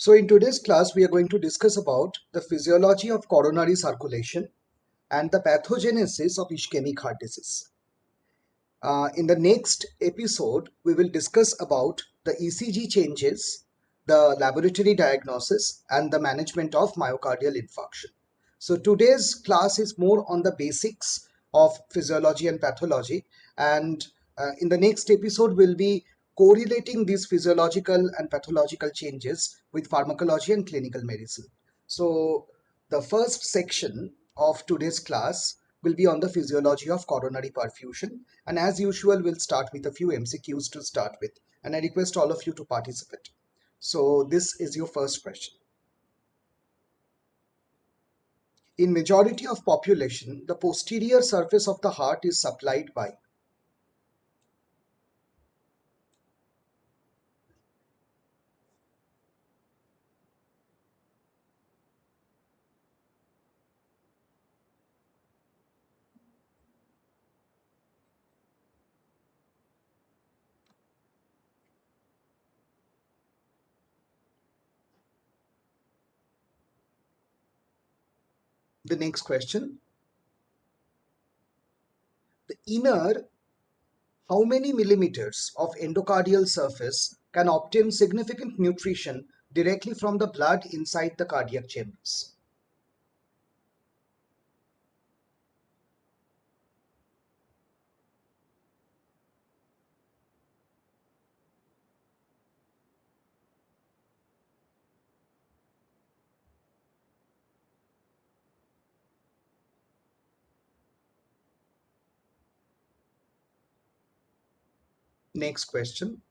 So in today's class, we are going to discuss about the physiology of coronary circulation and the pathogenesis of ischemic heart disease. In the next episode, we will discuss about the ECG changes, the laboratory diagnosis, and the management of myocardial infarction. So today's class is more on the basics of physiology and pathology, and in the next episode, we'll be correlating these physiological and pathological changes with pharmacology and clinical medicine. So the first section of today's class will be on the physiology of coronary perfusion, and as usual we'll start with a few MCQs to start with, and I request all of you to participate. So this is your first question. In majority of population, the posterior surface of the heart is supplied by. The next question, the inner how many millimeters of endocardial surface can obtain significant nutrition directly from the blood inside the cardiac chambers? Next question,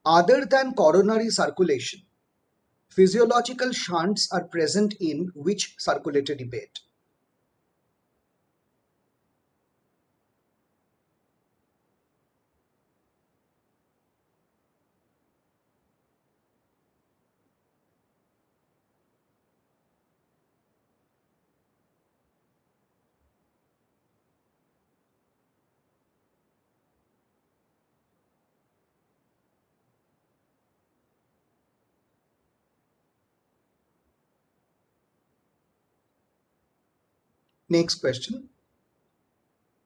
other than coronary circulation, physiological shunts are present in which circulatory bed? Next question.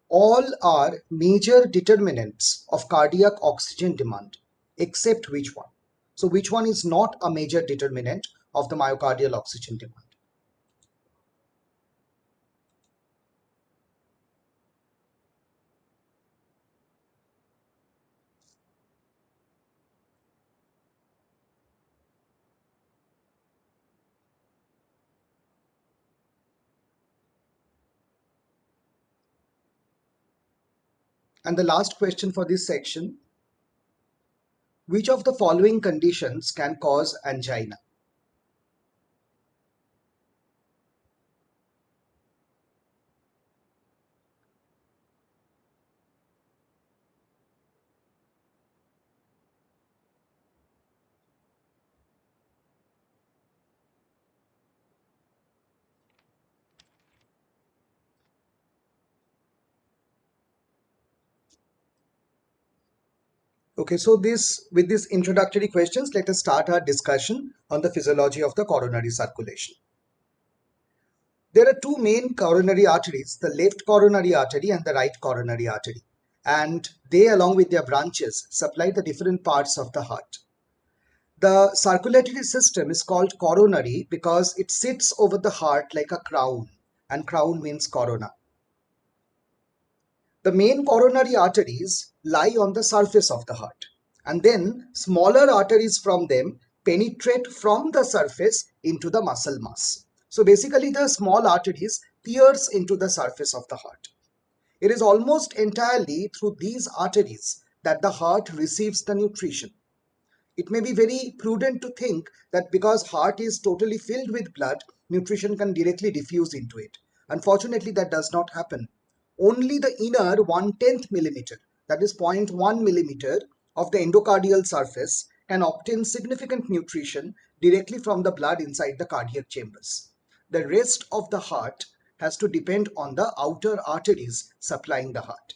All are major determinants of cardiac oxygen demand, except which one? So which one is not a major determinant of the myocardial oxygen demand? And the last question for this section, which of the following conditions can cause angina? Okay, so with these introductory questions, let us start our discussion on the physiology of the coronary circulation. There are two main coronary arteries, the left coronary artery and the right coronary artery, and they along with their branches supply the different parts of the heart. The circulatory system is called coronary because it sits over the heart like a crown, and crown means corona. The main coronary arteries lie on the surface of the heart, and then smaller arteries from them penetrate from the surface into the muscle mass. So basically the small arteries pierce into the surface of the heart. It is almost entirely through these arteries that the heart receives the nutrition. It may be very prudent to think that because heart is totally filled with blood, nutrition can directly diffuse into it. Unfortunately, that does not happen. Only the inner 1/10 millimeter, that is 0.1 millimeter of the endocardial surface can obtain significant nutrition directly from the blood inside the cardiac chambers. The rest of the heart has to depend on the outer arteries supplying the heart.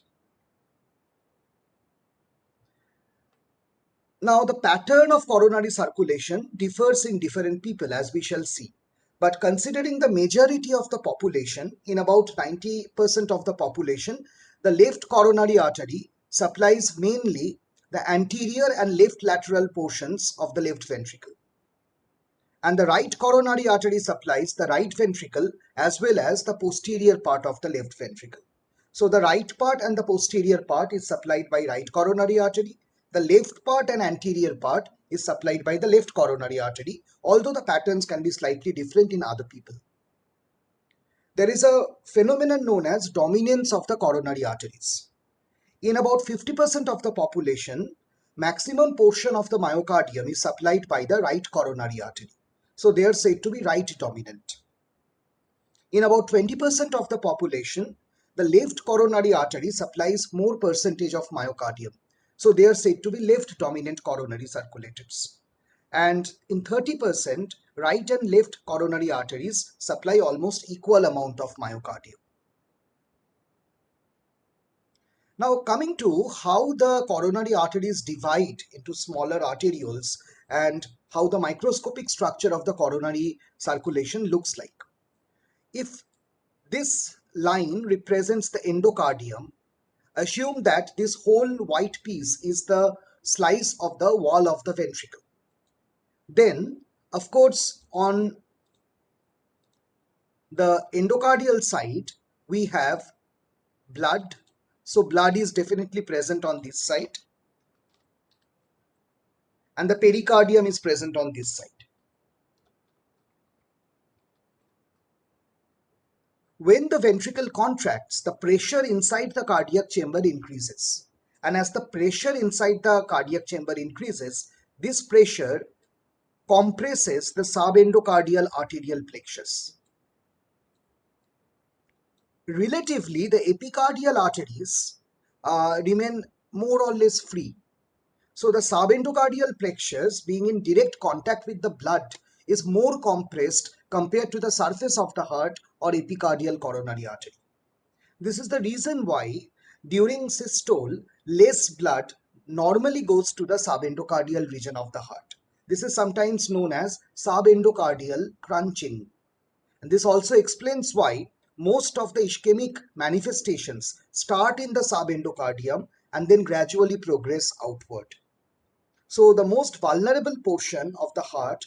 Now, the pattern of coronary circulation differs in different people, as we shall see. But considering the majority of the population, in about 90% of the population, the left coronary artery supplies mainly the anterior and left lateral portions of the left ventricle. And the right coronary artery supplies the right ventricle as well as the posterior part of the left ventricle. So the right part and the posterior part is supplied by right coronary artery. The left part and anterior part is supplied by the left coronary artery, although the patterns can be slightly different in other people. There is a phenomenon known as dominance of the coronary arteries. In about 50% of the population, maximum portion of the myocardium is supplied by the right coronary artery. So they are said to be right dominant. In about 20% of the population, the left coronary artery supplies more percentage of myocardium. So they are said to be left dominant coronary circulators. And in 30%, right and left coronary arteries supply almost equal amount of myocardium. Now, coming to how the coronary arteries divide into smaller arterioles and how the microscopic structure of the coronary circulation looks like. If this line represents the endocardium, assume that this whole white piece is the slice of the wall of the ventricle. Then, of course, on the endocardial side, we have blood. So blood is definitely present on this side, and the pericardium is present on this side. When the ventricle contracts, the pressure inside the cardiac chamber increases. And as the pressure inside the cardiac chamber increases, this pressure compresses the subendocardial arterial plexus. Relatively, the epicardial arteries remain more or less free. So the subendocardial plexus, being in direct contact with the blood, is more compressed compared to the surface of the heart or epicardial coronary artery. This is the reason why during systole, less blood normally goes to the subendocardial region of the heart. This is sometimes known as subendocardial crunching. And this also explains why most of the ischemic manifestations start in the subendocardium and then gradually progress outward. So the most vulnerable portion of the heart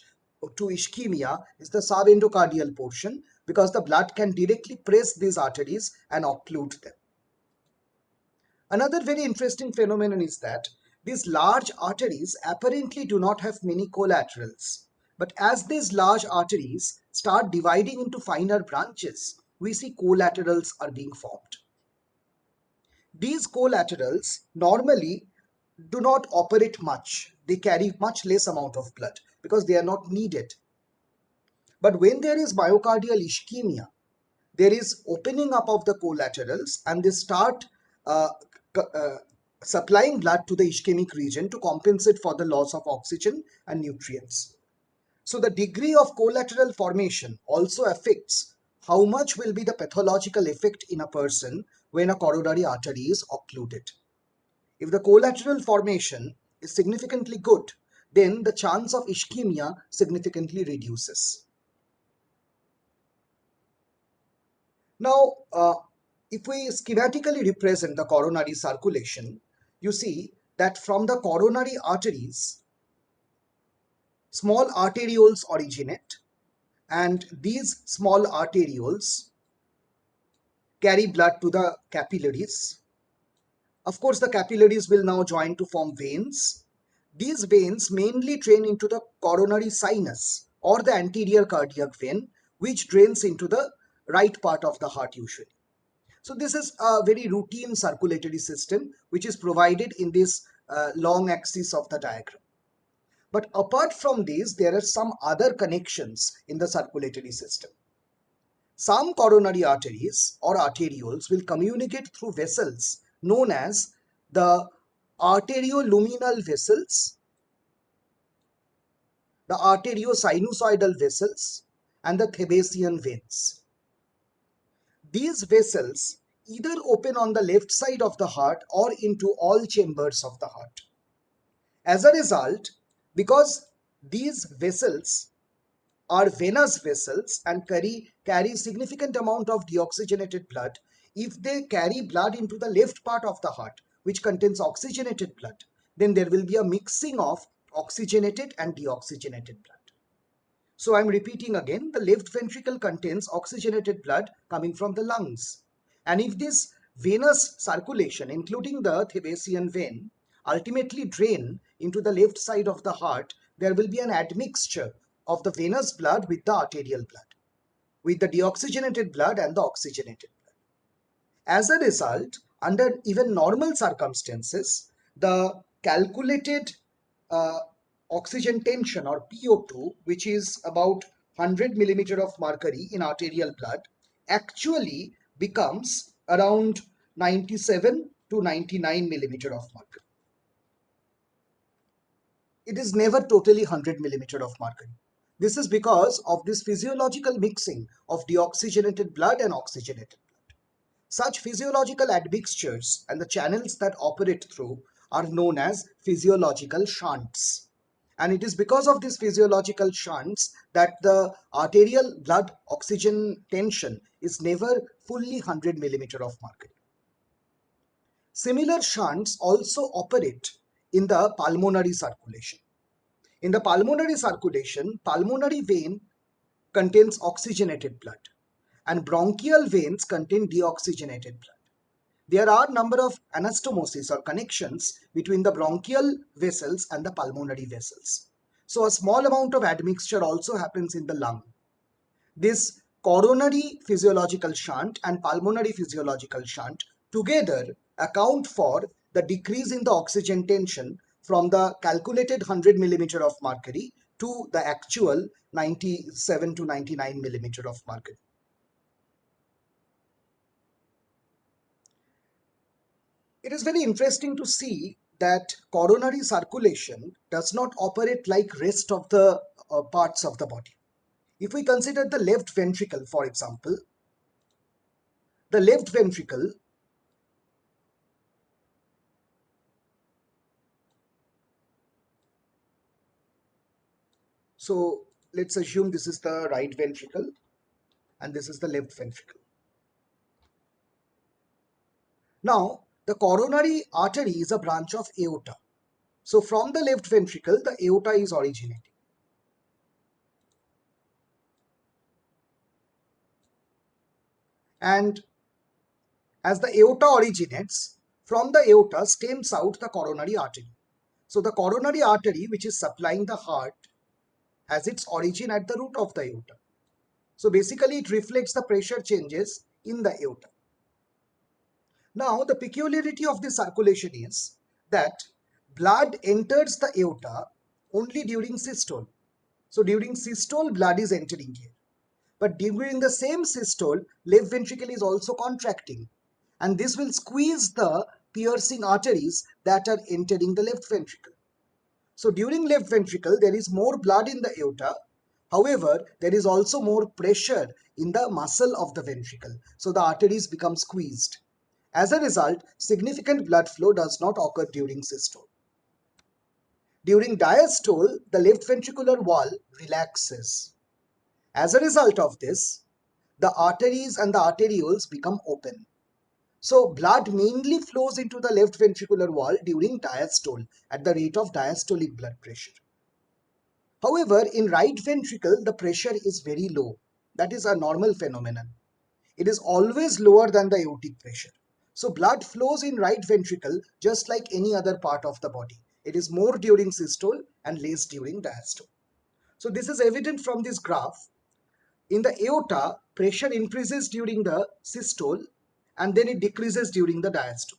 to ischemia is the subendocardial portion because the blood can directly press these arteries and occlude them. Another very interesting phenomenon is that these large arteries apparently do not have many collaterals. But as these large arteries start dividing into finer branches, we see collaterals are being formed. These collaterals normally do not operate much. They carry much less amount of blood because they are not needed. But when there is myocardial ischemia, there is opening up of the collaterals and they start uh, uh, supplying blood to the ischemic region to compensate for the loss of oxygen and nutrients. So the degree of collateral formation also affects how much will be the pathological effect in a person when a coronary artery is occluded. If the collateral formation is significantly good, then the chance of ischemia significantly reduces. Now, if we schematically represent the coronary circulation, you see that from the coronary arteries, small arterioles originate, and these small arterioles carry blood to the capillaries. Of course, the capillaries will now join to form veins. These veins mainly drain into the coronary sinus or the anterior cardiac vein, which drains into the right part of the heart usually. So this is a very routine circulatory system which is provided in this long axis of the diagram. But apart from these, there are some other connections in the circulatory system. Some coronary arteries or arterioles will communicate through vessels known as the arterioluminal vessels, the arteriosinusoidal vessels, and the Thebesian veins. These vessels either open on the left side of the heart or into all chambers of the heart. As a result, because these vessels are venous vessels and carry significant amount of deoxygenated blood, if they carry blood into the left part of the heart, which contains oxygenated blood, then there will be a mixing of oxygenated and deoxygenated blood. So I'm repeating again, the left ventricle contains oxygenated blood coming from the lungs. And if this venous circulation, including the Thebesian vein, ultimately drain into the left side of the heart, there will be an admixture of the venous blood with the arterial blood, with the deoxygenated blood and the oxygenated blood. As a result, under even normal circumstances, the calculated uh, oxygen tension or PO2, which is about 100 millimeter of mercury in arterial blood, actually becomes around 97 to 99 millimeter of mercury. It is never totally 100 millimeter of mercury. This is because of this physiological mixing of deoxygenated blood and oxygenated blood. Such physiological admixtures and the channels that operate through are known as physiological shunts. And it is because of these physiological shunts that the arterial blood oxygen tension is never fully 100 millimeter of mercury. Similar shunts also operate in the pulmonary circulation. In the pulmonary circulation, pulmonary vein contains oxygenated blood and bronchial veins contain deoxygenated blood. There are number of anastomosis or connections between the bronchial vessels and the pulmonary vessels. So a small amount of admixture also happens in the lung. This coronary physiological shunt and pulmonary physiological shunt together account for the decrease in the oxygen tension from the calculated 100 millimeter of mercury to the actual 97 to 99 millimeter of mercury. It is very interesting to see that coronary circulation does not operate like rest of the parts of the body. If we consider the left ventricle, for example, the left ventricle, so let's assume this is the right ventricle and this is the left ventricle. Now, the coronary artery is a branch of aorta. So from the left ventricle, the aorta is originating. And as the aorta originates, from the aorta stems out the coronary artery. So the coronary artery, which is supplying the heart, has its origin at the root of the aorta. So basically it reflects the pressure changes in the aorta. Now the peculiarity of this circulation is that blood enters the aorta only during systole. So during systole, blood is entering here. But during the same systole, left ventricle is also contracting. And this will squeeze the piercing arteries that are entering the left ventricle. So during left ventricle, there is more blood in the aorta. However, there is also more pressure in the muscle of the ventricle. So the arteries become squeezed. As a result, significant blood flow does not occur during systole. During diastole, the left ventricular wall relaxes. As a result of this, the arteries and the arterioles become open. So blood mainly flows into the left ventricular wall during diastole at the rate of diastolic blood pressure. However, in right ventricle, the pressure is very low. That is a normal phenomenon. It is always lower than the aortic pressure. So blood flows in right ventricle just like any other part of the body. It is more during systole and less during diastole. So this is evident from this graph. In the aorta, pressure increases during the systole and then it decreases during the diastole.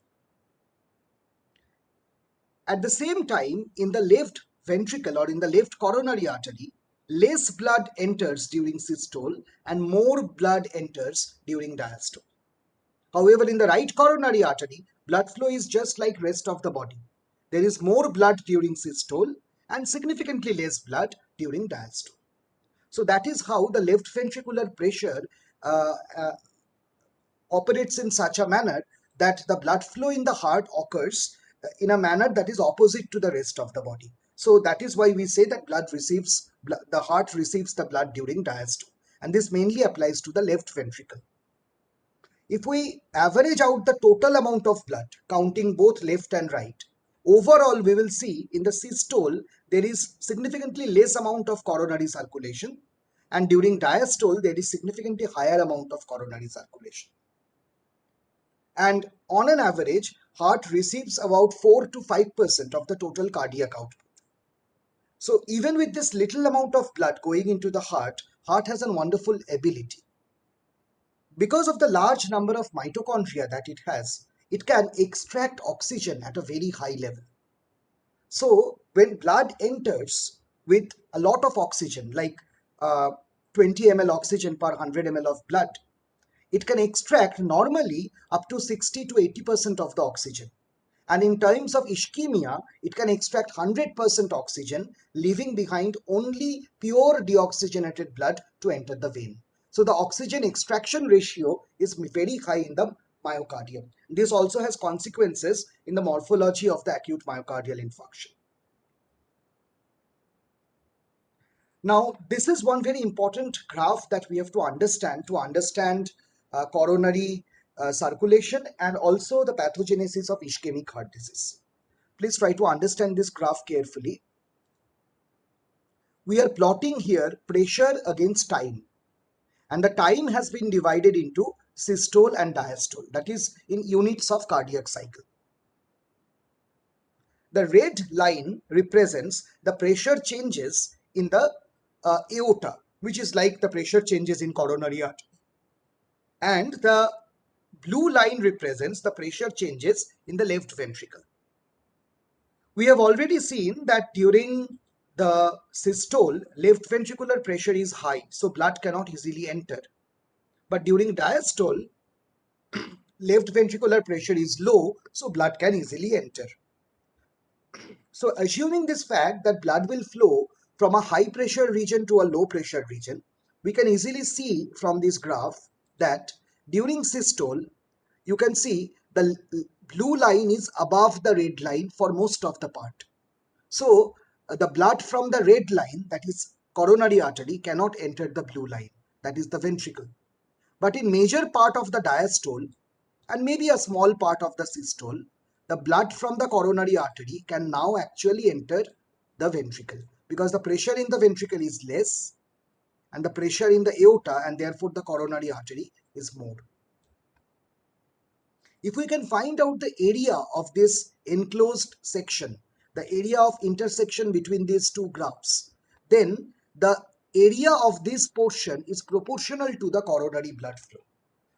At the same time, in the left ventricle or in the left coronary artery, less blood enters during systole and more blood enters during diastole. However, in the right coronary artery, blood flow is just like rest of the body. There is more blood during systole and significantly less blood during diastole. So that is how the left ventricular pressure uh, operates in such a manner that the blood flow in the heart occurs in a manner that is opposite to the rest of the body. So that is why we say that the heart receives the blood during diastole, and this mainly applies to the left ventricle. If we average out the total amount of blood, counting both left and right, overall we will see in the systole there is significantly less amount of coronary circulation, and during diastole there is significantly higher amount of coronary circulation. And on an average, heart receives about 4 to 5% of the total cardiac output. So even with this little amount of blood going into the heart has a wonderful ability. Because of the large number of mitochondria that it has, it can extract oxygen at a very high level. So when blood enters with a lot of oxygen, like 20 ml oxygen per 100 ml of blood, it can extract normally up to 60 to 80% of the oxygen. And in terms of ischemia, it can extract 100% oxygen, leaving behind only pure deoxygenated blood to enter the vein. So the oxygen extraction ratio is very high in the myocardium. This also has consequences in the morphology of the acute myocardial infarction. Now, this is one very important graph that we have to understand coronary circulation and also the pathogenesis of ischemic heart disease. Please try to understand this graph carefully. We are plotting here pressure against time, and the time has been divided into systole and diastole, that is in units of cardiac cycle. The red line represents the pressure changes in the aorta, which is like the pressure changes in coronary artery. And the blue line represents the pressure changes in the left ventricle. We have already seen that during the systole, left ventricular pressure is high, so blood cannot easily enter. But during diastole, left ventricular pressure is low, so blood can easily enter. So assuming this fact that blood will flow from a high pressure region to a low pressure region, we can easily see from this graph that during systole, you can see the blue line is above the red line for most of the part. So the blood from the red line, that is coronary artery, cannot enter the blue line, that is the ventricle. But in major part of the diastole and maybe a small part of the systole, the blood from the coronary artery can now actually enter the ventricle, because the pressure in the ventricle is less and the pressure in the aorta and therefore the coronary artery is more. If we can find out the area of this enclosed section, the area of intersection between these two graphs, then the area of this portion is proportional to the coronary blood flow.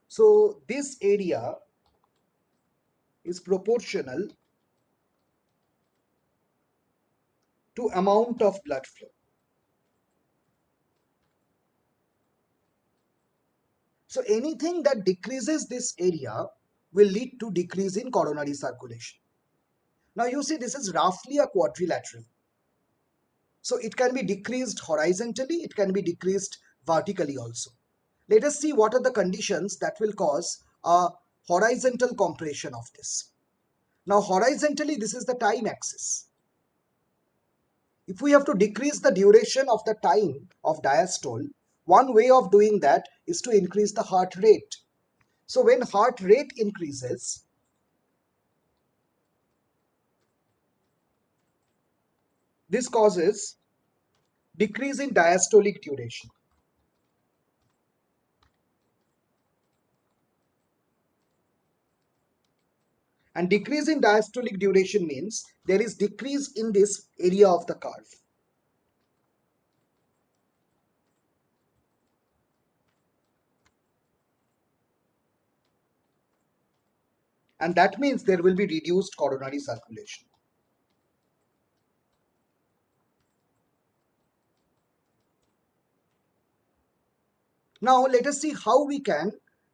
So this area is proportional to amount of blood flow. So anything that decreases this area will lead to decrease in coronary circulation. Now you see this is roughly a quadrilateral. So it can be decreased horizontally, it can be decreased vertically also. Let us see what are the conditions that will cause a horizontal compression of this. Now horizontally, this is the time axis. If we have to decrease the duration of the time of diastole, one way of doing that is to increase the heart rate. So when heart rate increases, this causes decrease in diastolic duration. And decrease in diastolic duration means there is decrease in this area of the curve. And that means there will be reduced coronary circulation. Now let us see how we can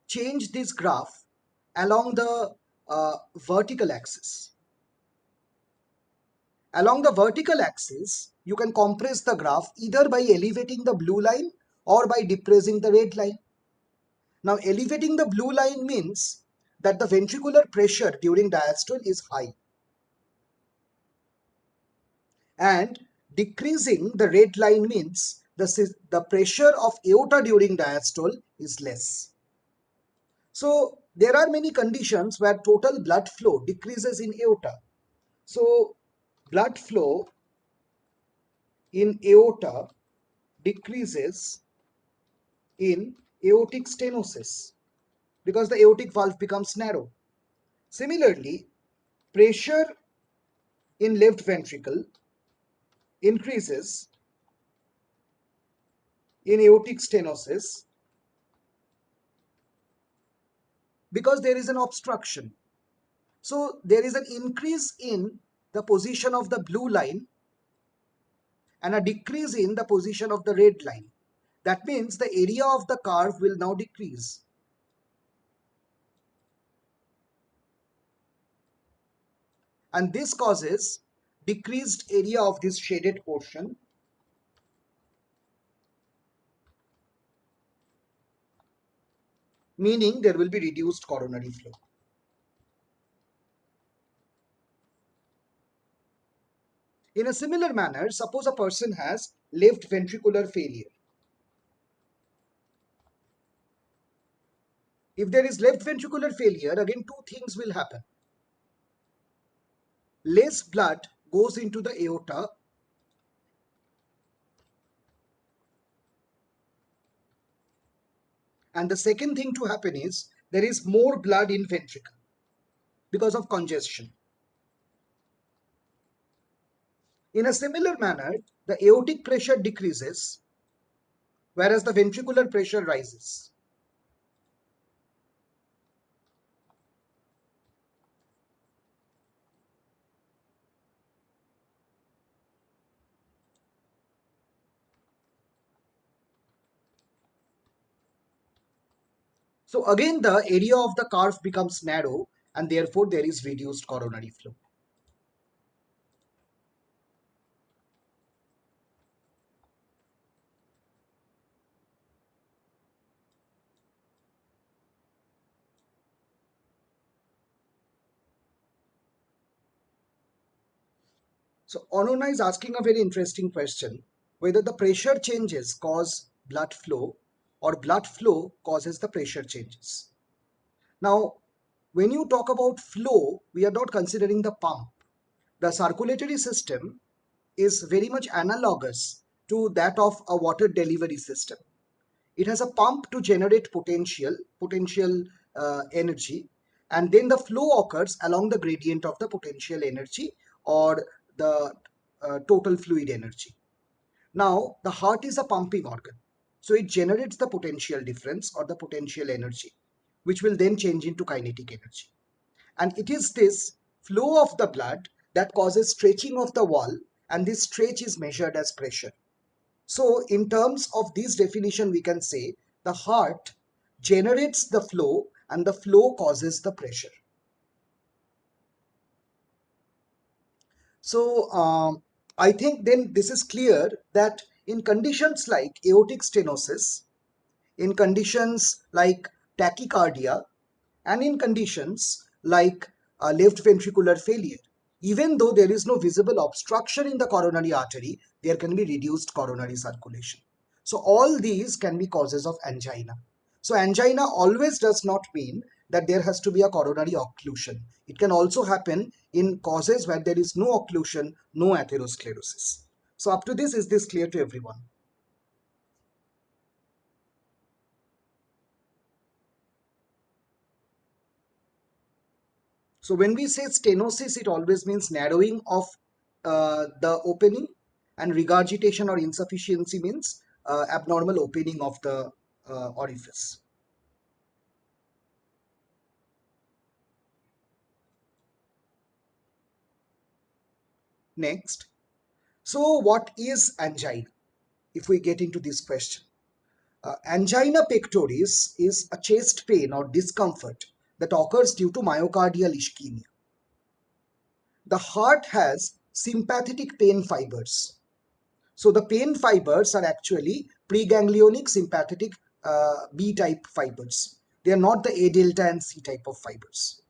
change this graph along the vertical axis. Along the vertical axis, you can compress the graph either by elevating the blue line or by depressing the red line. Now elevating the blue line means that the ventricular pressure during diastole is high. And decreasing the red line means the pressure of aorta during diastole is less. So there are many conditions where total blood flow decreases in aorta. So blood flow in aorta decreases in aortic stenosis because the aortic valve becomes narrow. Similarly, pressure in left ventricle increases in aortic stenosis because there is an obstruction. So there is an increase in the position of the blue line and a decrease in the position of the red line. That means the area of the curve will now decrease. And this causes decreased area of this shaded portion, meaning there will be reduced coronary flow. In a similar manner, suppose a person has left ventricular failure. If there is left ventricular failure, again two things will happen. Less blood goes into the aorta, and the second thing to happen is there is more blood in ventricle because of congestion. In a similar manner, the aortic pressure decreases whereas the ventricular pressure rises. So again the area of the curve becomes narrow and therefore there is reduced coronary flow. So Anona is asking a very interesting question, whether the pressure changes cause blood flow or blood flow causes the pressure changes. Now, when you talk about flow, we are not considering the pump. The circulatory system is very much analogous to that of a water delivery system. It has a pump to generate potential energy, and then the flow occurs along the gradient of the potential energy or the total fluid energy. Now, the heart is a pumping organ, so it generates the potential difference or the potential energy, which will then change into kinetic energy. And it is this flow of the blood that causes stretching of the wall, and this stretch is measured as pressure. So in terms of this definition, we can say the heart generates the flow and the flow causes the pressure. So I think then this is clear that in conditions like aortic stenosis, in conditions like tachycardia, and in conditions like left ventricular failure, even though there is no visible obstruction in the coronary artery, there can be reduced coronary circulation. So all these can be causes of angina. So angina always does not mean that there has to be a coronary occlusion. It can also happen in causes where there is no occlusion, no atherosclerosis. So up to this, is this clear to everyone? So when we say stenosis, it always means narrowing of the opening, and regurgitation or insufficiency means abnormal opening of the orifice. Next, so what is angina? If we get into this question, angina pectoris is a chest pain or discomfort that occurs due to myocardial ischemia. The heart has sympathetic pain fibers. So the pain fibers are actually preganglionic sympathetic B type fibers. They are not the A delta and C type of fibers.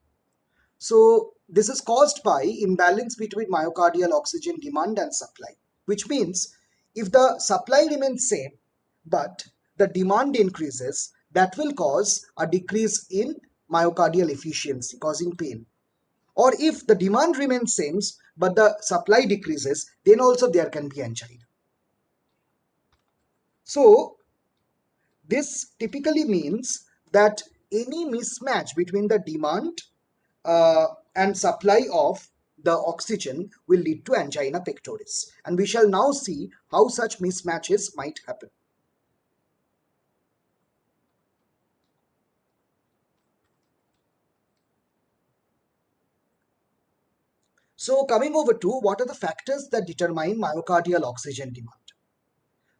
So this is caused by imbalance between myocardial oxygen demand and supply, which means if the supply remains same but the demand increases, that will cause a decrease in myocardial efficiency, causing pain. Or if the demand remains same but the supply decreases, then also there can be angina. So this typically means that any mismatch between the demand uh, and supply of the oxygen will lead to angina pectoris. And we shall now see how such mismatches might happen. So coming over to what are the factors that determine myocardial oxygen demand.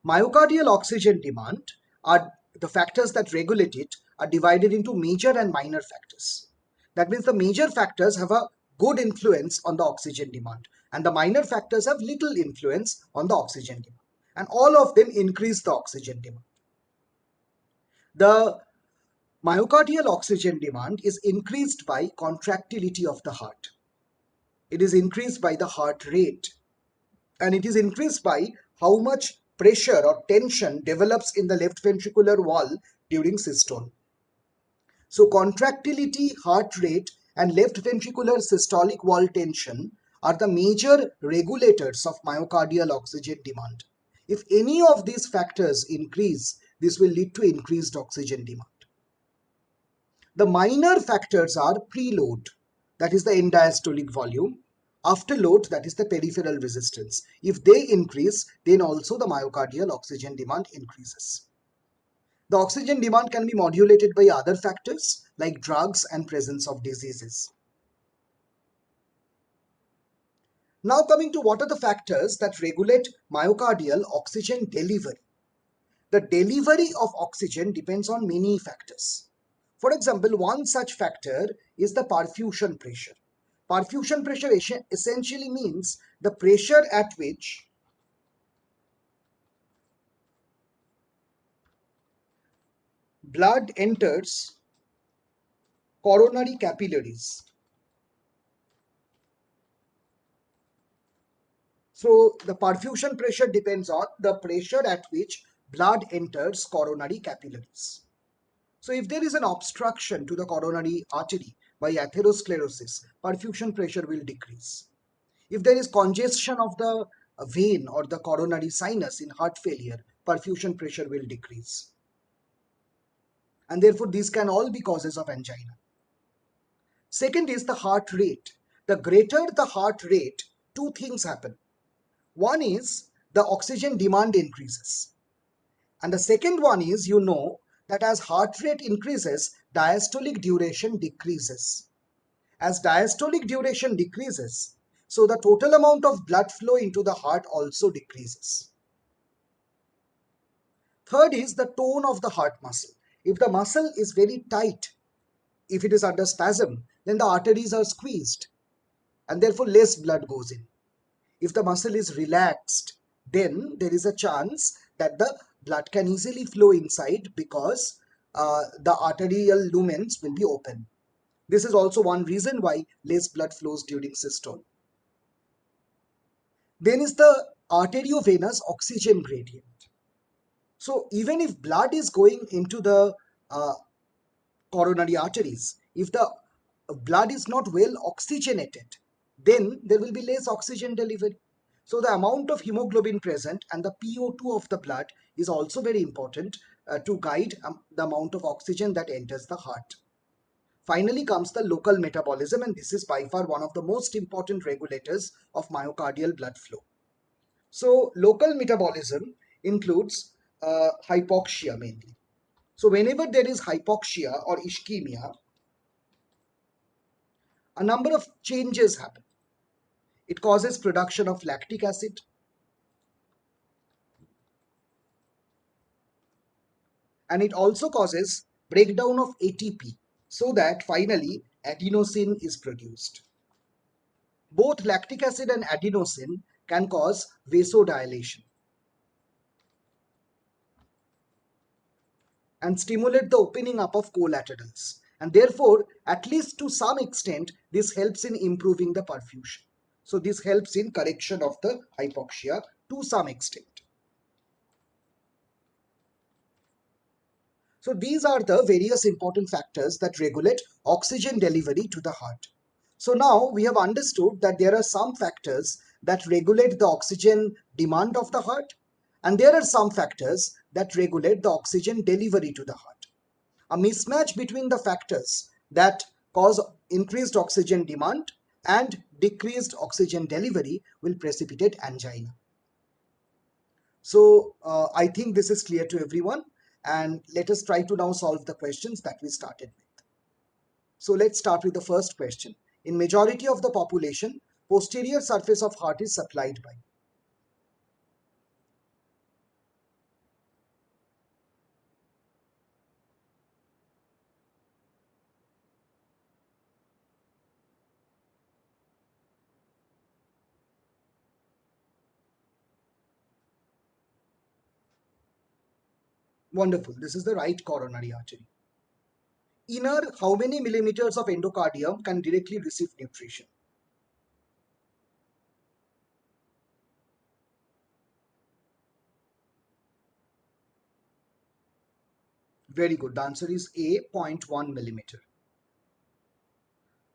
Myocardial oxygen demand are the factors that regulate it are divided into major and minor factors. That means the major factors have a good influence on the oxygen demand and the minor factors have little influence on the oxygen demand. And all of them increase the oxygen demand. The myocardial oxygen demand is increased by contractility of the heart. It is increased by the heart rate. And it is increased by how much pressure or tension develops in the left ventricular wall during systole. So contractility, heart rate, and left ventricular systolic wall tension are the major regulators of myocardial oxygen demand. If any of these factors increase, this will lead to increased oxygen demand. The minor factors are preload, that is the end diastolic volume, afterload, that is the peripheral resistance. If they increase, then also the myocardial oxygen demand increases. The oxygen demand can be modulated by other factors like drugs and presence of diseases. Now coming to what are the factors that regulate myocardial oxygen delivery. The delivery of oxygen depends on many factors. For example, one such factor is the perfusion pressure. Perfusion pressure essentially means the pressure at which blood enters coronary capillaries. So the perfusion pressure depends on the pressure at which blood enters coronary capillaries. So if there is an obstruction to the coronary artery by atherosclerosis, perfusion pressure will decrease. If there is congestion of the vein or the coronary sinus in heart failure, perfusion pressure will decrease. And therefore, these can all be causes of angina. Second is the heart rate. The greater the heart rate, two things happen. One is the oxygen demand increases. And the second one is, that as heart rate increases, diastolic duration decreases. As diastolic duration decreases, so the total amount of blood flow into the heart also decreases. Third is the tone of the heart muscle. If the muscle is very tight, if it is under spasm, then the arteries are squeezed and therefore less blood goes in. If the muscle is relaxed, then there is a chance that the blood can easily flow inside because the arterial lumens will be open. This is also one reason why less blood flows during systole. Then is the arteriovenous oxygen gradient. So even if blood is going into the uh, coronary arteries, if the blood is not well oxygenated, then there will be less oxygen delivery. So the amount of hemoglobin present and the PO2 of the blood is also very important to guide the amount of oxygen that enters the heart. Finally comes the local metabolism, and this is by far one of the most important regulators of myocardial blood flow. So local metabolism includes hypoxia mainly. So whenever there is hypoxia or ischemia, a number of changes happen. It causes production of lactic acid, and it also causes breakdown of ATP so that finally adenosine is produced. Both lactic acid and adenosine can cause vasodilation and stimulate the opening up of collaterals. And therefore, at least to some extent, this helps in improving the perfusion. So this helps in correction of the hypoxia to some extent. So these are the various important factors that regulate oxygen delivery to the heart. So now we have understood that there are some factors that regulate the oxygen demand of the heart, and there are some factors that regulate the oxygen delivery to the heart. A mismatch between the factors that cause increased oxygen demand and decreased oxygen delivery will precipitate angina. So I think this is clear to everyone, and let us try to now solve the questions that we started with. So let's start with the first question. In majority of the population, posterior surface of heart is supplied by. Wonderful. This is the right coronary artery. Inner, how many millimeters of endocardium can directly receive nutrition? Very good. The answer is A, zero point 0.1 millimeter.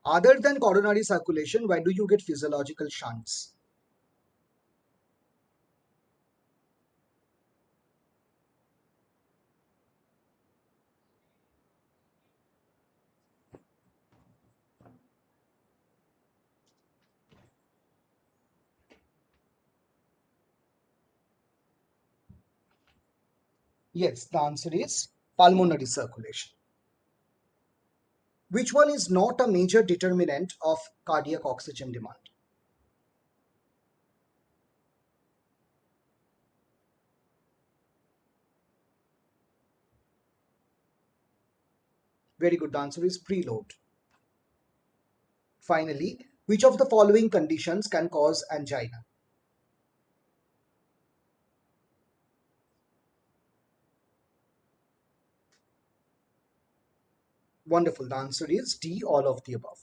Other than coronary circulation, where do you get physiological shunts? Yes, the answer is pulmonary circulation. Which one is not a major determinant of cardiac oxygen demand? Very good. The answer is preload. Finally, which of the following conditions can cause angina? Wonderful. The answer is D, all of the above.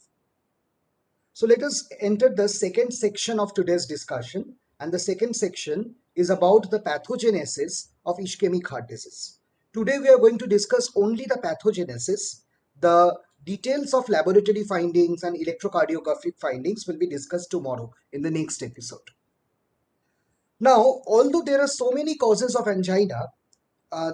So let us enter the second section of today's discussion. And the second section is about the pathogenesis of ischemic heart disease. Today we are going to discuss only the pathogenesis. The details of laboratory findings and electrocardiographic findings will be discussed tomorrow in the next episode. Now, although there are so many causes of angina,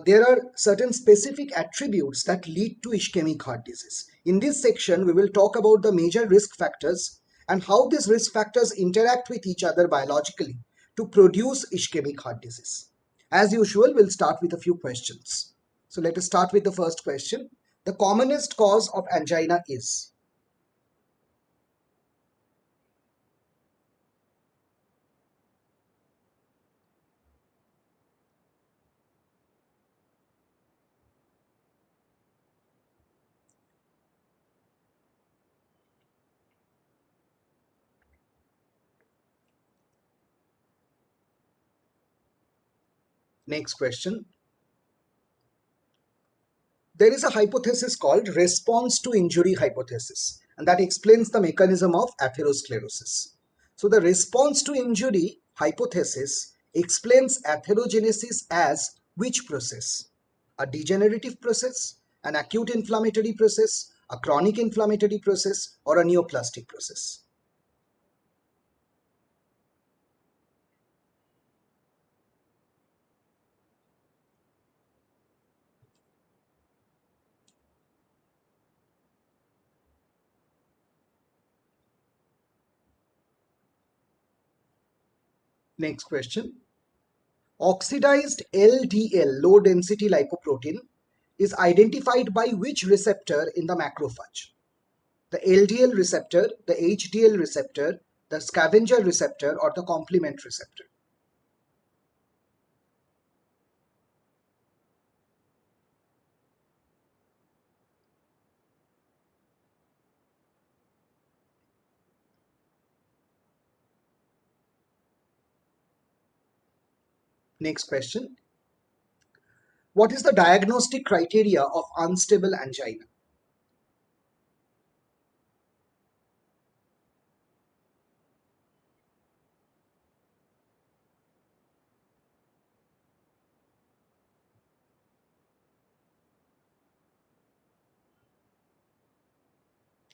there are certain specific attributes that lead to ischemic heart disease. In this section, we will talk about the major risk factors and how these risk factors interact with each other biologically to produce ischemic heart disease. As usual, we'll start with a few questions. So let us start with the first question. The commonest cause of angina is? Next question. There is a hypothesis called response to injury hypothesis, and that explains the mechanism of atherosclerosis. So the response to injury hypothesis explains atherogenesis as which process? A degenerative process, an acute inflammatory process, a chronic inflammatory process, or a neoplastic process? Next question. Oxidized LDL, low density lipoprotein, is identified by which receptor in the macrophage? The LDL receptor, the HDL receptor, the scavenger receptor, or the complement receptor? Next question. What is the diagnostic criteria of unstable angina?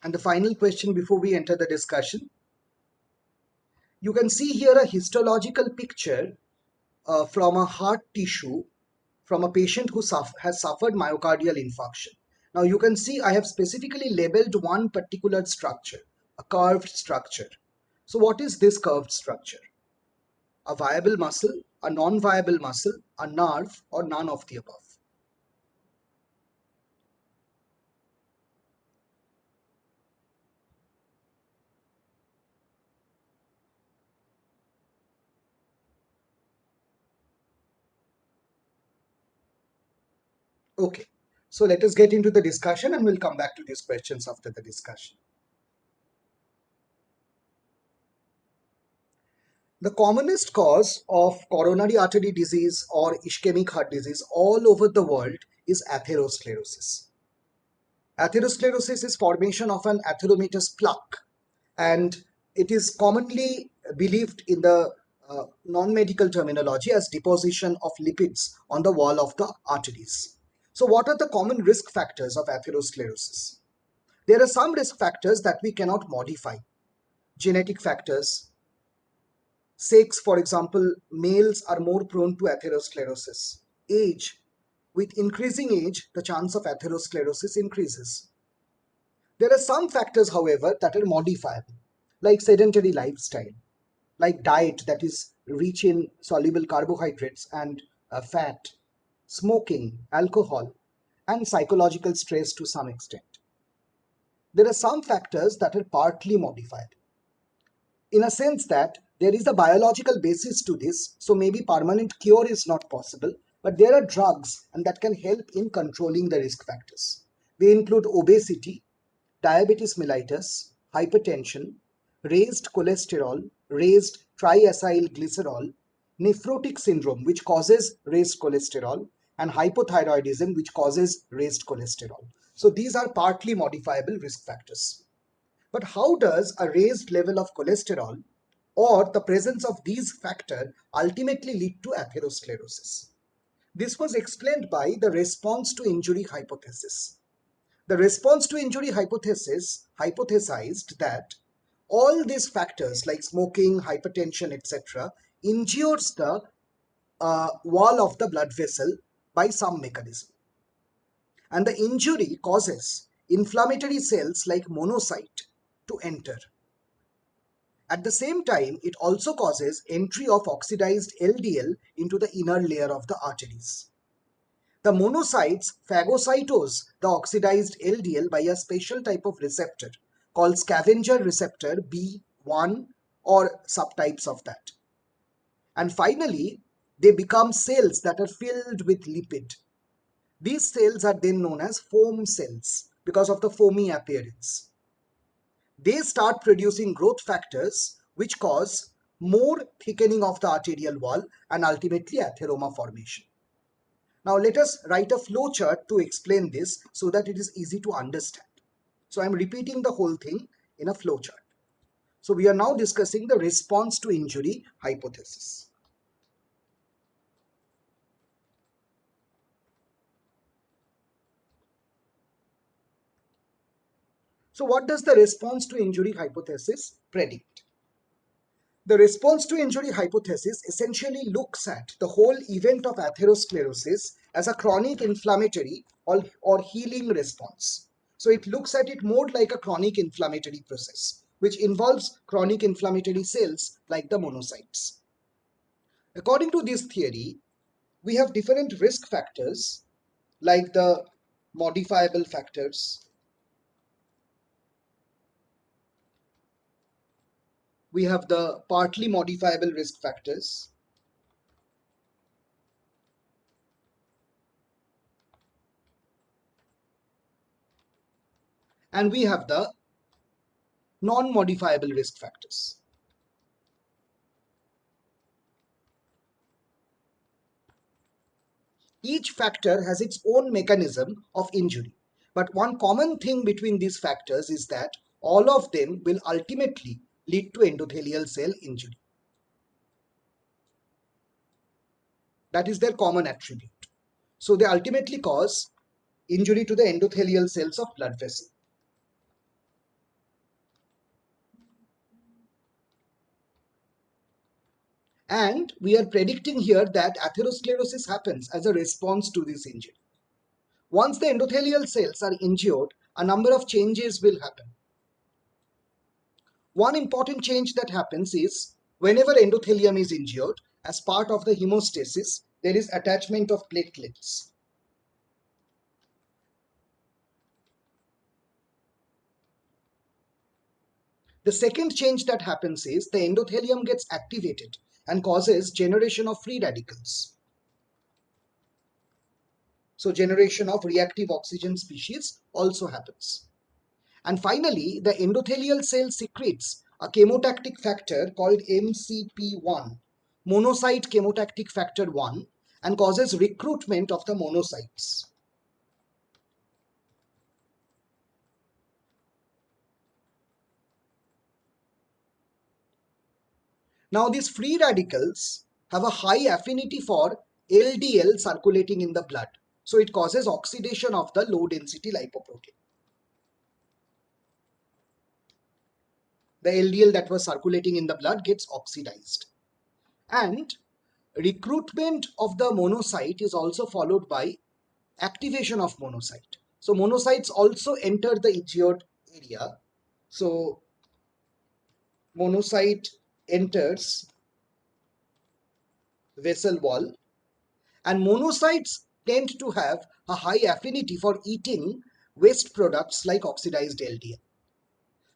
And the final question before we enter the discussion, you can see here a histological picture from a heart tissue from a patient who has suffered myocardial infarction. Now you can see I have specifically labeled one particular structure, a curved structure. So what is this curved structure? A viable muscle, a non-viable muscle, a nerve, or none of the above? Okay, so let us get into the discussion and we'll come back to these questions after the discussion. The commonest cause of coronary artery disease or ischemic heart disease all over the world is atherosclerosis. Atherosclerosis is formation of an atheromatous plaque, and it is commonly believed in the non-medical terminology as deposition of lipids on the wall of the arteries. So what are the common risk factors of atherosclerosis? There are some risk factors that we cannot modify. Genetic factors. Sex, for example, males are more prone to atherosclerosis. Age. With increasing age, the chance of atherosclerosis increases. There are some factors, however, that are modifiable, like sedentary lifestyle, like diet that is rich in soluble carbohydrates and fat, smoking, alcohol, and psychological stress to some extent. There are some factors that are partly modified, in a sense that there is a biological basis to this, so maybe permanent cure is not possible, but there are drugs and that can help in controlling the risk factors. They include obesity, diabetes mellitus, hypertension, raised cholesterol, raised triacylglycerol, nephrotic syndrome, which causes raised cholesterol, and hypothyroidism, which causes raised cholesterol. So these are partly modifiable risk factors. But how does a raised level of cholesterol or the presence of these factors ultimately lead to atherosclerosis? This was explained by the response to injury hypothesis. The response to injury hypothesis hypothesized that all these factors like smoking, hypertension, etc., injures the wall of the blood vessel by some mechanism. And the injury causes inflammatory cells like monocyte to enter. At the same time, it also causes entry of oxidized LDL into the inner layer of the arteries. The monocytes phagocytose the oxidized LDL by a special type of receptor called scavenger receptor B1 or subtypes of that. And finally, they become cells that are filled with lipid. These cells are then known as foam cells because of the foamy appearance. They start producing growth factors which cause more thickening of the arterial wall and ultimately atheroma formation. Now let us write a flow chart to explain this so that it is easy to understand. So I am repeating the whole thing in a flow chart. So we are now discussing the response to injury hypothesis. So what does the response to injury hypothesis predict? The response to injury hypothesis essentially looks at the whole event of atherosclerosis as a chronic inflammatory or healing response. So it looks at it more like a chronic inflammatory process, which involves chronic inflammatory cells like the monocytes. According to this theory, we have different risk factors like the modifiable factors. We have the partly modifiable risk factors. And we have the non-modifiable risk factors. Each factor has its own mechanism of injury. But one common thing between these factors is that all of them will ultimately lead to endothelial cell injury. That is their common attribute. So they ultimately cause injury to the endothelial cells of blood vessel. And we are predicting here that atherosclerosis happens as a response to this injury. Once the endothelial cells are injured, a number of changes will happen. One important change that happens is whenever endothelium is injured, as part of the hemostasis, there is attachment of platelets. The second change that happens is the endothelium gets activated and causes generation of free radicals. So generation of reactive oxygen species also happens. And finally, the endothelial cell secretes a chemotactic factor called MCP1, monocyte chemotactic factor 1, and causes recruitment of the monocytes. Now, these free radicals have a high affinity for LDL circulating in the blood. So it causes oxidation of the low density lipoprotein. The LDL that was circulating in the blood gets oxidized. And recruitment of the monocyte is also followed by activation of monocyte. So monocytes also enter the injured area. So monocyte enters vessel wall, and monocytes tend to have a high affinity for eating waste products like oxidized LDL.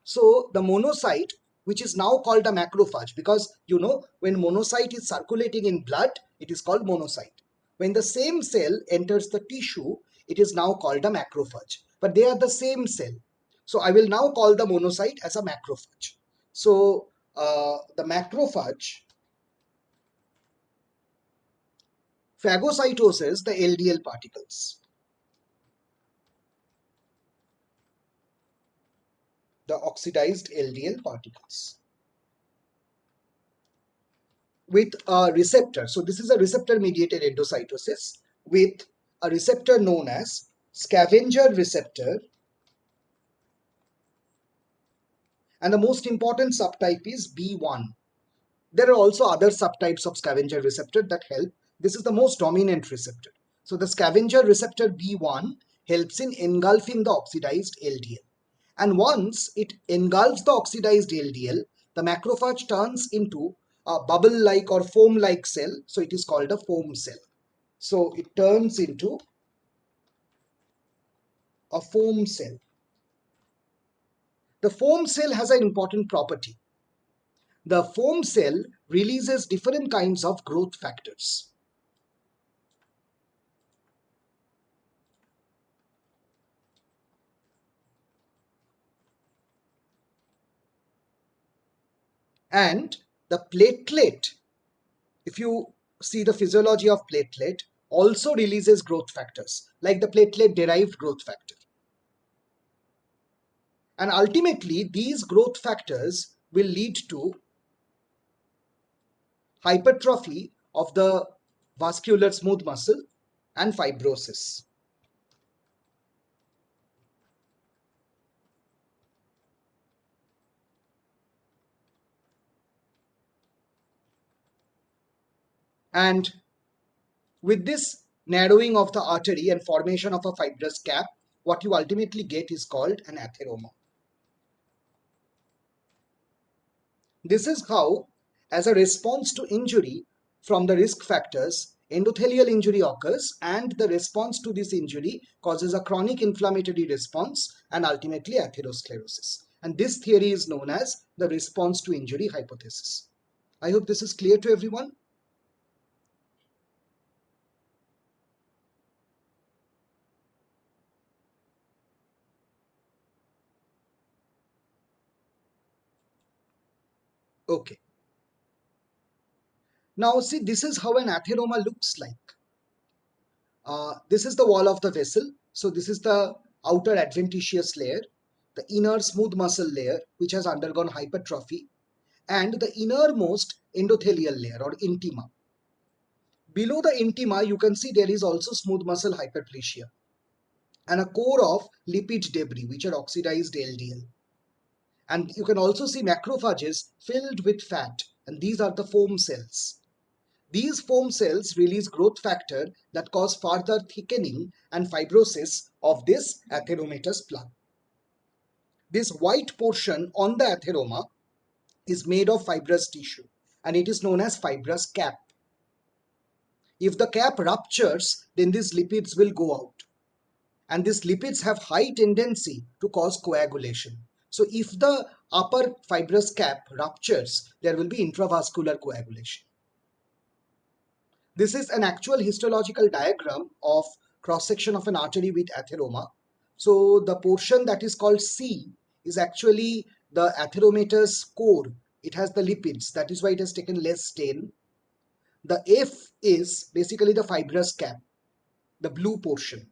So the monocyte, which is now called a macrophage, because when monocyte is circulating in blood, it is called monocyte. When the same cell enters the tissue, it is now called a macrophage. But they are the same cell. So I will now call the monocyte as a macrophage. So the macrophage phagocytoses the LDL particles. The oxidized LDL particles with a receptor. So this is a receptor mediated endocytosis with a receptor known as scavenger receptor, and the most important subtype is B1. There are also other subtypes of scavenger receptor that help. This is the most dominant receptor. So the scavenger receptor B1 helps in engulfing the oxidized LDL. And once it engulfs the oxidized LDL, the macrophage turns into a bubble-like or foam-like cell. So it is called a foam cell. So it turns into a foam cell. The foam cell has an important property. The foam cell releases different kinds of growth factors. And the platelet, if you see the physiology of platelet, also releases growth factors like the platelet derived growth factor. And ultimately, these growth factors will lead to hypertrophy of the vascular smooth muscle and fibrosis. And with this narrowing of the artery and formation of a fibrous cap, what you ultimately get is called an atheroma. This is how, as a response to injury from the risk factors, endothelial injury occurs, and the response to this injury causes a chronic inflammatory response and ultimately atherosclerosis. And this theory is known as the response to injury hypothesis. I hope this is clear to everyone. Okay. Now see, this is how an atheroma looks like. This is the wall of the vessel. So this is the outer adventitious layer, the inner smooth muscle layer, which has undergone hypertrophy, and the innermost endothelial layer or intima. Below the intima, you can see there is also smooth muscle hyperplasia and a core of lipid debris, which are oxidized LDL. And you can also see macrophages filled with fat, and these are the foam cells. These foam cells release growth factor that cause further thickening and fibrosis of this atheromatous plaque. This white portion on the atheroma is made of fibrous tissue and it is known as fibrous cap. If the cap ruptures, then these lipids will go out, and these lipids have high tendency to cause coagulation. So if the upper fibrous cap ruptures, there will be intravascular coagulation. This is an actual histological diagram of cross-section of an artery with atheroma. So the portion that is called C is actually the atheromatous core. It has the lipids, that is why it has taken less stain. The F is basically the fibrous cap, the blue portion.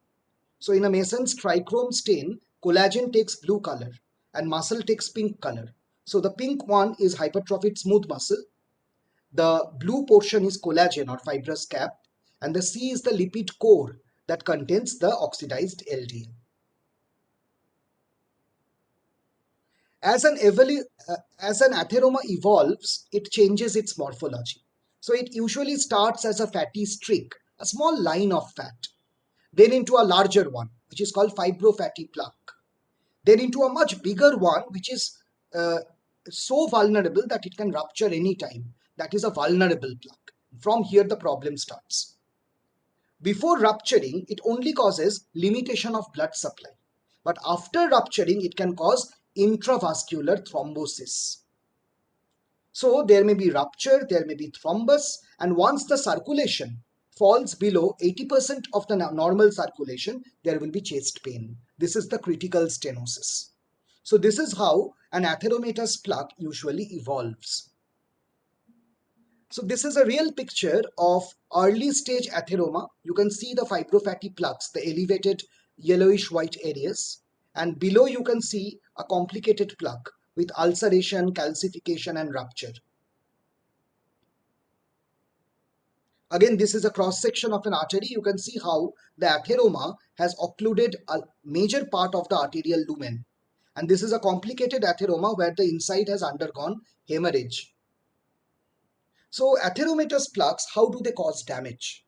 So in a Mason's trichrome stain, collagen takes blue color and muscle takes pink color. So the pink one is hypertrophied smooth muscle. The blue portion is collagen or fibrous cap, and the C is the lipid core that contains the oxidized LDL. As an atheroma evolves, it changes its morphology. So it usually starts as a fatty streak, a small line of fat, then into a larger one, which is called fibrofatty plaque, then into a much bigger one, which is uh, so vulnerable that it can rupture anytime. That is a vulnerable plaque. From here, the problem starts. Before rupturing, it only causes limitation of blood supply. But after rupturing, it can cause intravascular thrombosis. So there may be rupture, there may be thrombus, and once the circulation falls below 80% of the normal circulation, there will be chest pain. This is the critical stenosis. So this is how an atheromatous plaque usually evolves. So this is a real picture of early stage atheroma. You can see the fibrofatty plaques, the elevated yellowish white areas, and below you can see a complicated plaque with ulceration, calcification and rupture. Again, this is a cross section of an artery. You can see how the atheroma has occluded a major part of the arterial lumen. And this is a complicated atheroma where the inside has undergone hemorrhage. So atheromatous plaques, how do they cause damage?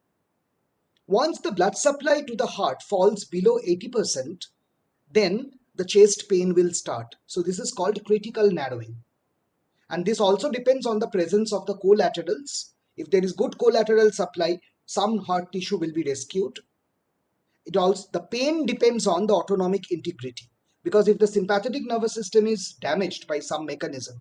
Once the blood supply to the heart falls below 80%, then the chest pain will start. So this is called critical narrowing. And this also depends on the presence of the collaterals. If there is good collateral supply, some heart tissue will be rescued. The pain depends on the autonomic integrity, because if the sympathetic nervous system is damaged by some mechanism,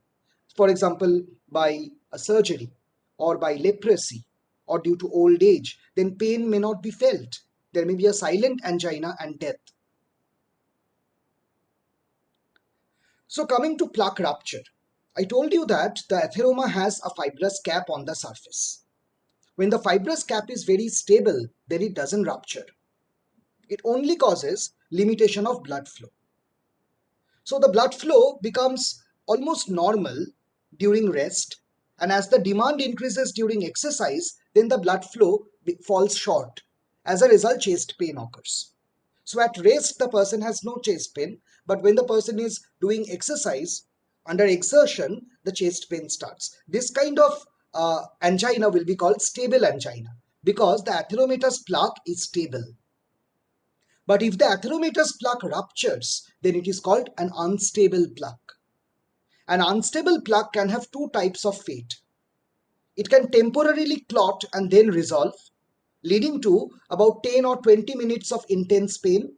for example by a surgery or by leprosy or due to old age, then pain may not be felt. There may be a silent angina and death. So coming to plaque rupture, I told you that the atheroma has a fibrous cap on the surface. When the fibrous cap is very stable, then it doesn't rupture. It only causes limitation of blood flow. So the blood flow becomes almost normal during rest, and as the demand increases during exercise, then the blood flow falls short. As a result, chest pain occurs. So at rest, the person has no chest pain, but when the person is doing exercise, under exertion, the chest pain starts. This kind of angina will be called stable angina because the atheromatous plaque is stable. But if the atheromatous plaque ruptures, then it is called an unstable plaque. An unstable plaque can have two types of fate. It can temporarily clot and then resolve, leading to about 10 or 20 minutes of intense pain.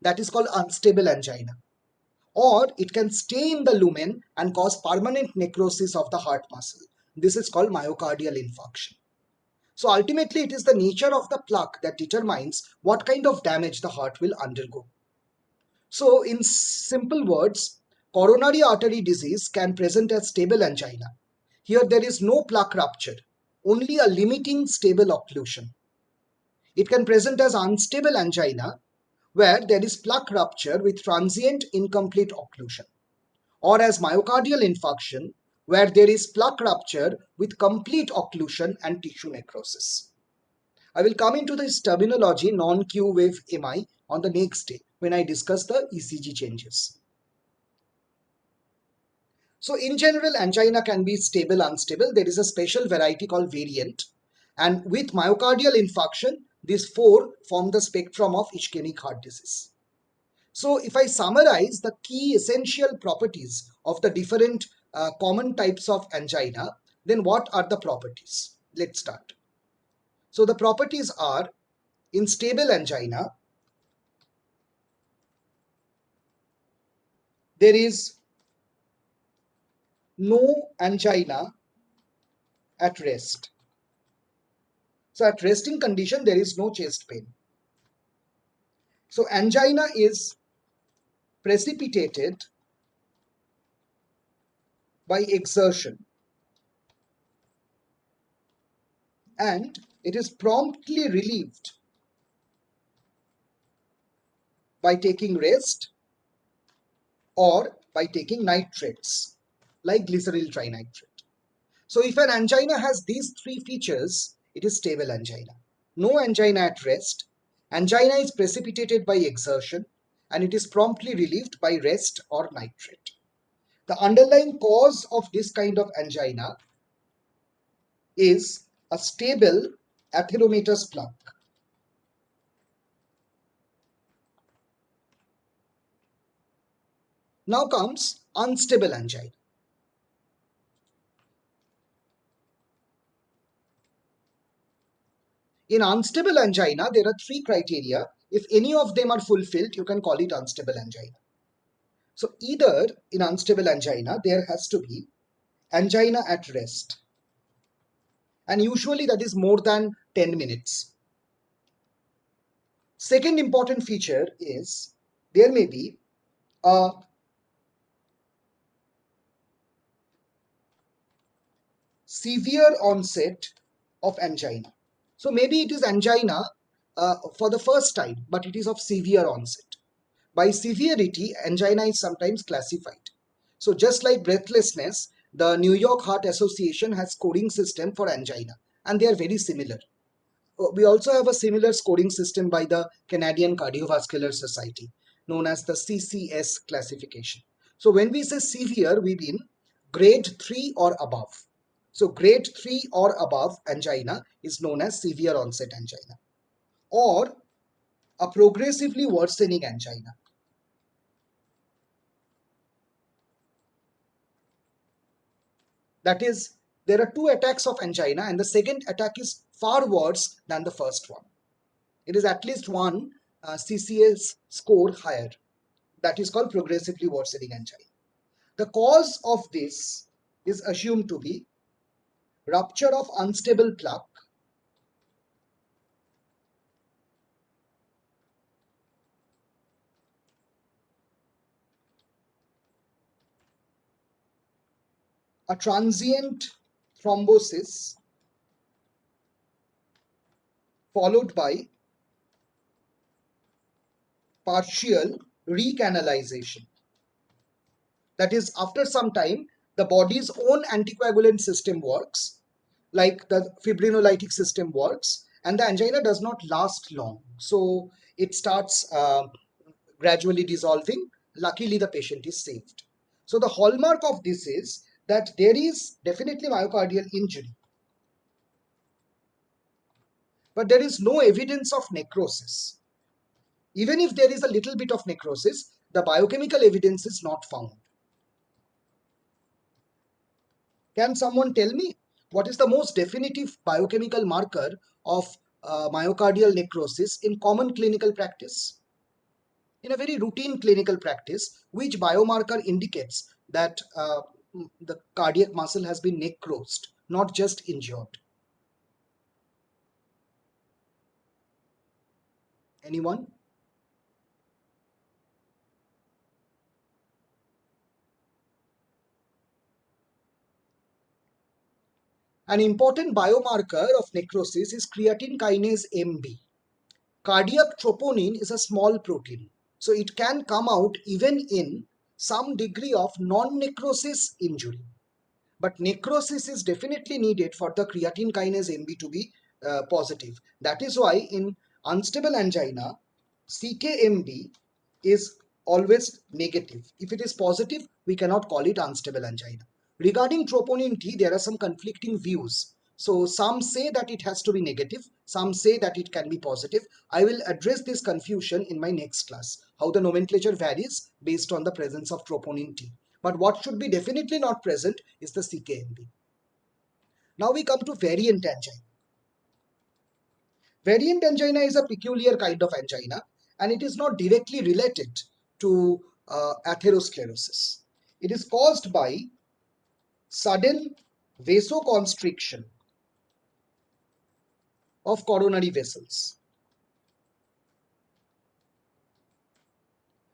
That is called unstable angina. Or it can stay in the lumen and cause permanent necrosis of the heart muscle. This is called myocardial infarction. So ultimately, it is the nature of the plaque that determines what kind of damage the heart will undergo. So in simple words, coronary artery disease can present as stable angina. Here there is no plaque rupture, only a limiting stable occlusion. It can present as unstable angina, where there is plaque rupture with transient incomplete occlusion, or as myocardial infarction, where there is plaque rupture with complete occlusion and tissue necrosis. I will come into this terminology non-Q wave MI on the next day when I discuss the ECG changes. So in general, angina can be stable, unstable. There is a special variety called variant. And with myocardial infarction, these four form the spectrum of ischemic heart disease. So if I summarize the key essential properties of the different common types of angina, then what are the properties? Let's start. So the properties are: in stable angina, there is no angina at rest. So at resting condition, there is no chest pain. So angina is precipitated by exertion, and it is promptly relieved by taking rest or by taking nitrates like glyceryl trinitrate. So if an angina has these three features, it is stable angina. No angina at rest, angina is precipitated by exertion, and it is promptly relieved by rest or nitrate. The underlying cause of this kind of angina is a stable Atheromatous plaque. Now comes unstable angina. In unstable angina, there are three criteria. If any of them are fulfilled, you can call it unstable angina. So either in unstable angina, there has to be angina at rest, and usually that is more than 10 minutes. Second important feature is there may be a severe onset of angina. So maybe it is angina for the first time, but it is of severe onset. By severity, angina is sometimes classified. So just like breathlessness, the New York Heart Association has scoring system for angina, and they are very similar. We also have a similar scoring system by the Canadian Cardiovascular Society, known as the CCS classification. So when we say severe, we mean grade 3 or above. So grade 3 or above angina is known as severe onset angina, or a progressively worsening angina. That is, there are two attacks of angina, and the second attack is far worse than the first one. It is at least one CCS score higher. That is called progressively worsening angina. The cause of this is assumed to be rupture of unstable plaque, a transient thrombosis followed by partial recanalization. That is, after some time, the body's own anticoagulant system works, like the fibrinolytic system works, and the angina does not last long. So it starts gradually dissolving. Luckily, the patient is saved. So the hallmark of this is that there is definitely myocardial injury, but there is no evidence of necrosis. Even if there is a little bit of necrosis, the biochemical evidence is not found. Can someone tell me what is the most definitive biochemical marker of myocardial necrosis in common clinical practice? In a very routine clinical practice, which biomarker indicates that the cardiac muscle has been necrosed, not just injured? Anyone? An important biomarker of necrosis is creatine kinase MB. Cardiac troponin is a small protein, so it can come out even in some degree of non-necrosis injury. But necrosis is definitely needed for the creatine kinase MB to be positive. That is why in unstable angina, CKMB is always negative. If it is positive, we cannot call it unstable angina. Regarding troponin T, there are some conflicting views. So some say that it has to be negative, some say that it can be positive. I will address this confusion in my next class, how the nomenclature varies based on the presence of troponin T. But what should be definitely not present is the CKMB. Now we come to variant angina. Variant angina is a peculiar kind of angina, and it is not directly related to atherosclerosis. It is caused by sudden vasoconstriction of coronary vessels.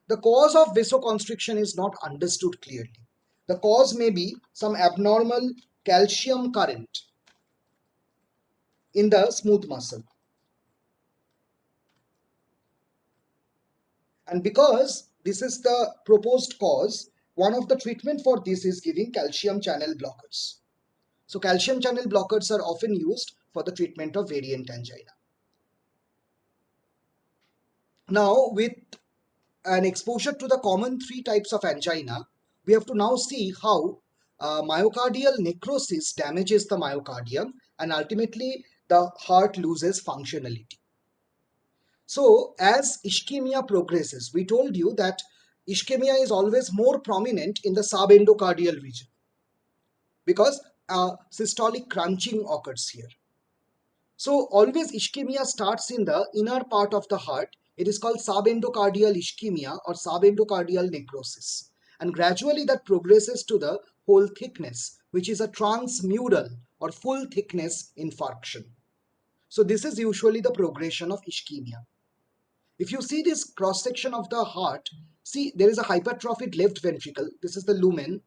The cause of vasoconstriction is not understood clearly. The cause may be some abnormal calcium current in the smooth muscle. And because this is the proposed cause, one of the treatment for this is giving calcium channel blockers. So calcium channel blockers are often used for the treatment of variant angina. Now, with an exposure to the common three types of angina, we have to now see how myocardial necrosis damages the myocardium and ultimately the heart loses functionality. So as ischemia progresses, we told you that ischemia is always more prominent in the subendocardial region because systolic crunching occurs here. So always ischemia starts in the inner part of the heart. It is called subendocardial ischemia or subendocardial necrosis. And gradually that progresses to the whole thickness, which is a transmural or full thickness infarction. So this is usually the progression of ischemia. If you see this cross section of the heart, see there is a hypertrophied left ventricle. This is the lumen.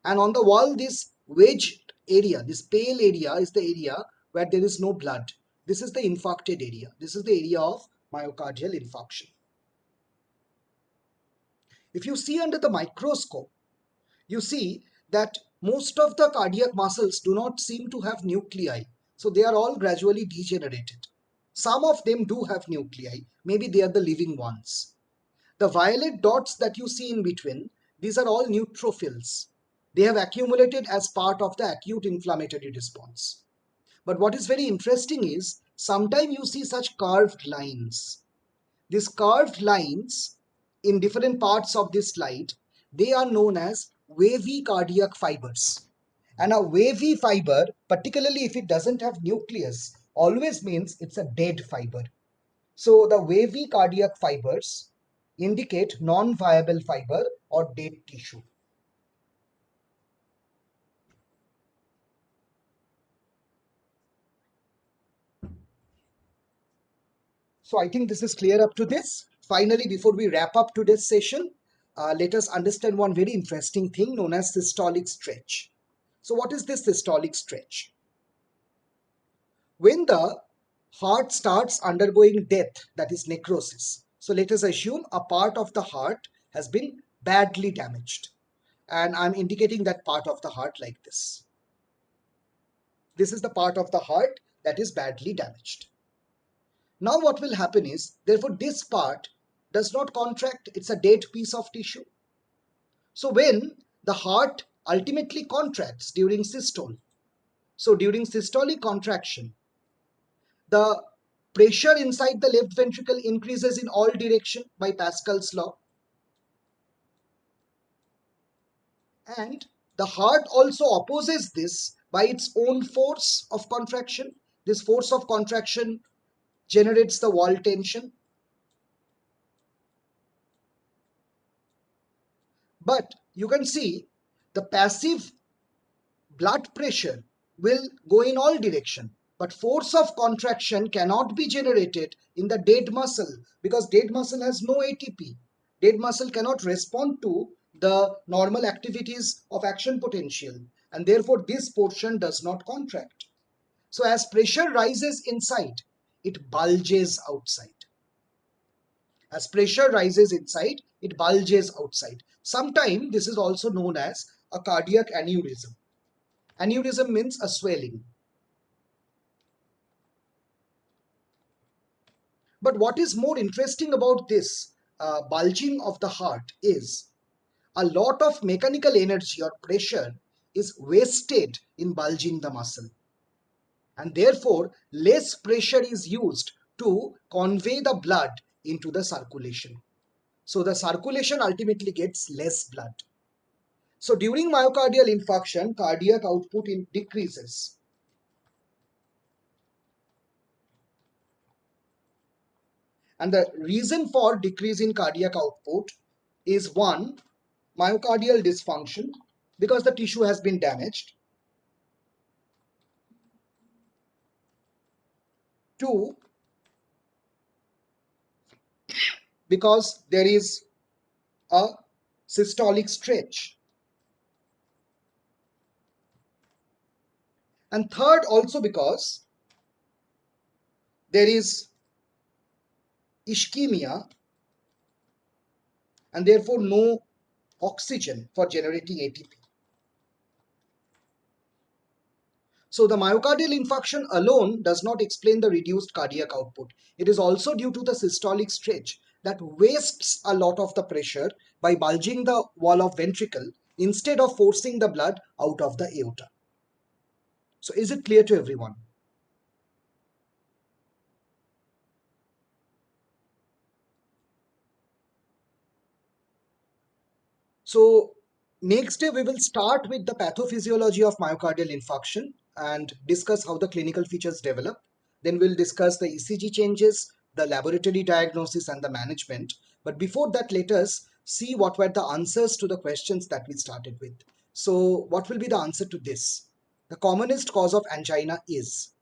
And on the wall, this wedged area, this pale area is the area where there is no blood. This is the infarcted area. This is the area of myocardial infarction. If you see under the microscope, you see that most of the cardiac muscles do not seem to have nuclei. So they are all gradually degenerated. Some of them do have nuclei. Maybe they are the living ones. The violet dots that you see in between, these are all neutrophils. They have accumulated as part of the acute inflammatory response. But what is very interesting is sometimes you see such curved lines. These curved lines in different parts of this slide, they are known as wavy cardiac fibers. And a wavy fiber, particularly if it doesn't have nucleus, always means it's a dead fiber. So the wavy cardiac fibers indicate non-viable fiber or dead tissue. So I think this is clear up to this. Finally, before we wrap up today's session, let us understand one very interesting thing known as systolic stretch. So what is this systolic stretch? When the heart starts undergoing death, that is necrosis. So let us assume a part of the heart has been badly damaged. And I'm indicating that part of the heart like this. This is the part of the heart that is badly damaged. Now what will happen is, therefore this part does not contract, it's a dead piece of tissue. So when the heart ultimately contracts during systole, so during systolic contraction, the pressure inside the left ventricle increases in all direction by Pascal's law. And the heart also opposes this by its own force of contraction. This force of contraction generates the wall tension. But you can see the passive blood pressure will go in all direction. But force of contraction cannot be generated in the dead muscle because dead muscle has no ATP. Dead muscle cannot respond to the normal activities of action potential, and therefore this portion does not contract. So as pressure rises inside, it bulges outside. As pressure rises inside, it bulges outside. Sometimes this is also known as a cardiac aneurysm. Aneurysm means a swelling. But what is more interesting about this bulging of the heart is a lot of mechanical energy or pressure is wasted in bulging the muscle. and therefore less pressure is used to convey the blood into the circulation. So the circulation ultimately gets less blood. So during myocardial infarction, cardiac output decreases. And the reason for decrease in cardiac output is one, myocardial dysfunction because the tissue has been damaged. Two, because there is a systolic stretch. And third, also because there is ischemia and therefore no oxygen for generating ATP. So the myocardial infarction alone does not explain the reduced cardiac output. It is also due to the systolic stretch that wastes a lot of the pressure by bulging the wall of ventricle instead of forcing the blood out of the aorta. So is it clear to everyone? So next we will start with the pathophysiology of myocardial infarction and discuss how the clinical features develop. Then we'll discuss the ECG changes, the laboratory diagnosis and the management. But before that, let us see what were the answers to the questions that we started with. So what will be the answer to this? The commonest cause of angina is?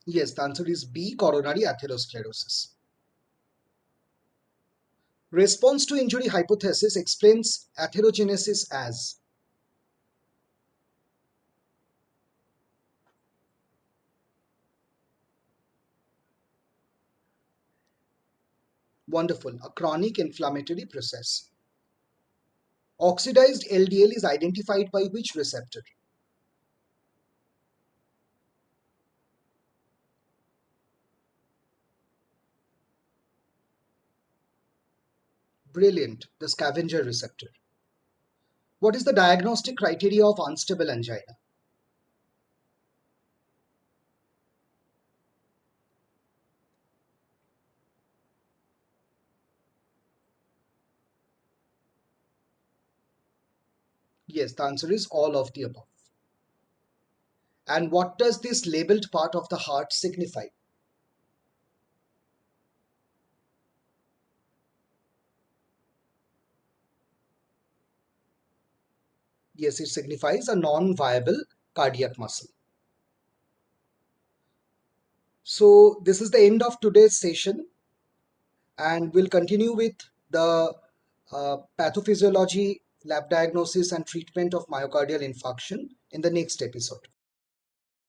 Yes, the answer is B, coronary atherosclerosis. Response to injury hypothesis explains atherogenesis as? Wonderful, a chronic inflammatory process. Oxidized LDL is identified by which receptor? Brilliant, the scavenger receptor. What is the diagnostic criteria of unstable angina? Yes, the answer is all of the above. And what does this labeled part of the heart signify? Yes, it signifies a non-viable cardiac muscle. So this is the end of today's session, and we'll continue with the pathophysiology, lab diagnosis and treatment of myocardial infarction in the next episode.